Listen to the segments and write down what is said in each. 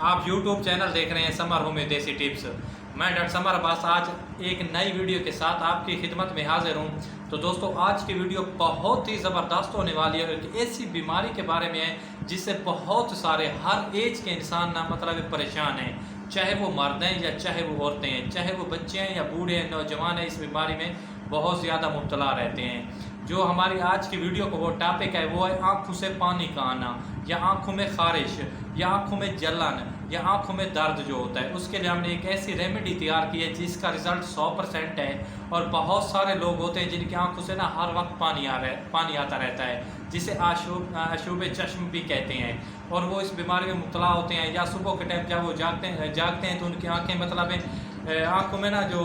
आप YouTube channel देख रहे हैं समर होम्योपैथी टिप्स। मैं डॉक्टर समर अब्बास आज एक नई वीडियो के साथ आपकी खिदमत में हाजिर हूँ। तो दोस्तों, आज की वीडियो बहुत ही ज़बरदस्त होने वाली है। एक ऐसी बीमारी के बारे में है जिससे बहुत सारे हर एज के इंसान ना मतलब परेशान हैं, चाहे वो मर्द हैं या चाहे वो औरतें हैं, चाहे वो बच्चे हैं या बूढ़े हैं, नौजवान हैं, इस बीमारी में बहुत ज़्यादा मुब्तला रहते हैं। जो हमारी आज की वीडियो का वो टॉपिक है वो है आँखों से पानी का आना, या आँखों में खारिश, या आँखों में जलन, या आँखों में दर्द जो होता है। उसके लिए हमने एक ऐसी रेमेडी तैयार की है जिसका रिज़ल्ट 100% है। और बहुत सारे लोग होते हैं जिनकी आँखों से ना हर वक्त पानी आता रहता है, जिसे अशूब चश्म भी कहते हैं। और वो इस बीमारी में मुब्तला होते हैं, या सुबह के टाइम जब वो जागते हैं तो उनकी आँखें मतलब आँखों में ना जो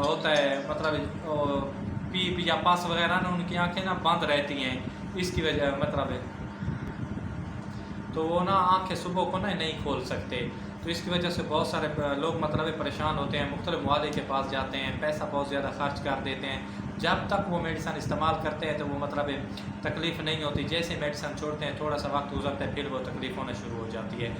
होता है मतलब पीप या पस वगैरह ना उनकी आंखें ना बंद रहती हैं। इसकी वजह मतलब तो वो ना आंखें सुबह को ना नहीं खोल सकते। तो इसकी वजह से बहुत सारे लोग मतलब परेशान होते हैं, मुख्तलिफ मुआलिज के पास जाते हैं, पैसा बहुत ज़्यादा खर्च कर देते हैं। जब तक वो मेडिसन इस्तेमाल करते हैं तो वो मतलब तकलीफ़ नहीं होती। जैसे मेडिसन छोड़ते हैं थोड़ा सा वक्त गुजरता है फिर वो तकलीफ़ होना शुरू हो जाती है।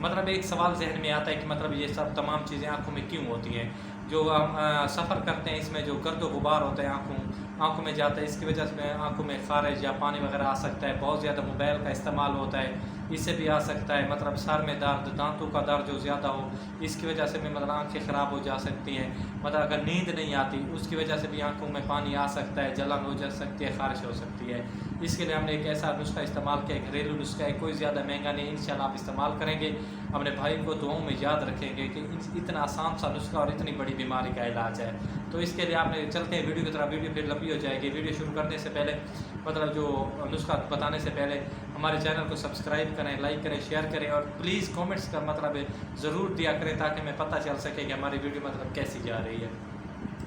मतलब एक सवाल जहन में आता है कि मतलब ये सब तमाम चीज़ें आँखों में क्यों होती हैं। जो हम सफ़र करते हैं इसमें जो गर्द गुबार होता है आँखों में जाता है, इसकी वजह से आँखों में खारिज या पानी वगैरह आ सकता है। बहुत ज़्यादा मोबाइल का इस्तेमाल होता है, इससे भी आ सकता है। मतलब सर में दर्द, दांतों का दर्द जो ज़्यादा हो, इसकी वजह से भी मतलब आँखें ख़राब हो जा सकती हैं। मतलब अगर नींद नहीं आती उसकी वजह से भी आँखों में पानी आ सकता है, जलन हो जा सकती है, खारिश हो सकती है। इसके लिए हमने एक ऐसा नुस्खा इस्तेमाल किया, घरेलू नुस्खा है, कोई ज़्यादा महंगा नहीं। इंशाल्लाह आप इस्तेमाल करेंगे, अपने भाई को दुआओं में याद रखेंगे कि इतना आसान सा नुस्खा और इतनी बड़ी बीमारी का इलाज है। तो इसके लिए आपने चलते हैं वीडियो की तरफ। वीडियो फिर लंबी हो जाएगी। वीडियो शुरू करने से पहले मतलब जो नुस्खा बताने से पहले हमारे चैनल को सब्सक्राइब करें, लाइक करें, शेयर करें और प्लीज़ कमेंट्स का मतलब ज़रूर दिया करें ताकि हमें पता चल सके कि हमारी वीडियो मतलब कैसी जा रही है।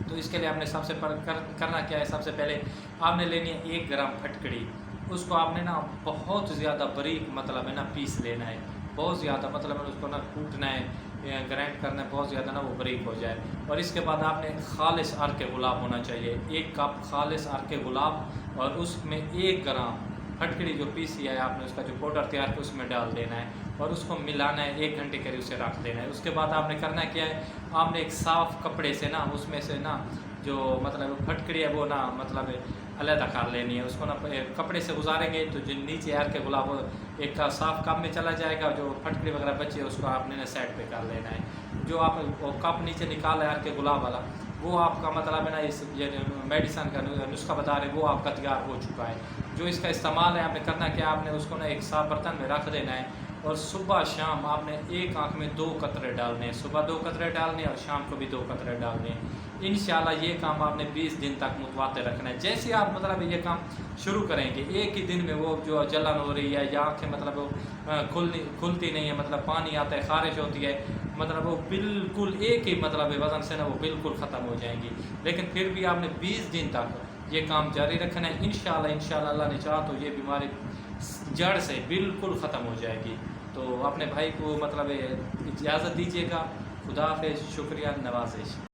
तो इसके लिए आपने सबसे करना क्या है, सबसे पहले आपने लेनी है 1 ग्राम फटकड़ी। उसको आपने ना बहुत ज़्यादा बारीक मतलब है ना पीस लेना है, बहुत ज़्यादा मतलब उसको ना कूटना है, ग्राइंड करना है, बहुत ज़्यादा ना वो बारीक हो जाए। और इसके बाद आपने खालिश अर्क गुलाब होना चाहिए, 1 कप खालिश अर्क गुलाब, और उसमें 1 ग्राम फटकड़ी जो पीसी है आपने उसका जो पाउडर तैयार किया उसमें डाल देना है और उसको मिलाना है, 1 घंटे करीब उसे रख देना है। उसके बाद आपने करना क्या है, आपने एक साफ़ कपड़े से ना उसमें से ना जो मतलब फटकड़ी है वो ना मतलब अलग कर लेनी है। उसको ना कपड़े से गुजारेंगे तो जो नीचे यार के गुलाब एक साफ़ कप में चला जाएगा, जो फटकड़ी वगैरह बची है उसको आपने ना साइड पे कर लेना है। जो आप वो कप नीचे निकाला यार के गुलाब वाला, वो आपका मतलब है ना इस मेडिसन का नुस्खा बता रहे वो आपका तैयार हो चुका है। जो इसका इस्तेमाल है आपने करना क्या, आपने उसको ना एक साफ बर्तन में रख देना है और सुबह शाम आपने एक आँख में 2 कतरे डालने हैं। सुबह 2 कतरे डालने हैं और शाम को भी 2 कतरे डालने हैं। इंशाल्लाह ये काम आपने 20 दिन तक मुतवाते रखना है। जैसे आप मतलब ये काम शुरू करेंगे एक ही दिन में वो जो जलन हो रही है या आँखें मतलब खुलती नहीं है, मतलब पानी आता है, खारिश होती है, मतलब वो बिल्कुल एक ही मतलब वज़न से ना वो बिल्कुल ख़त्म हो जाएंगी। लेकिन फिर भी आपने 20 दिन तक ये काम जारी रखना है। इंशाल्लाह अल्लाह ने चाहा तो ये बीमारी जड़ से बिल्कुल ख़त्म हो जाएगी। तो अपने भाई को मतलब इजाज़त दीजिएगा। खुदा हाफ़िज़, शुक्रिया, नवाज़िश।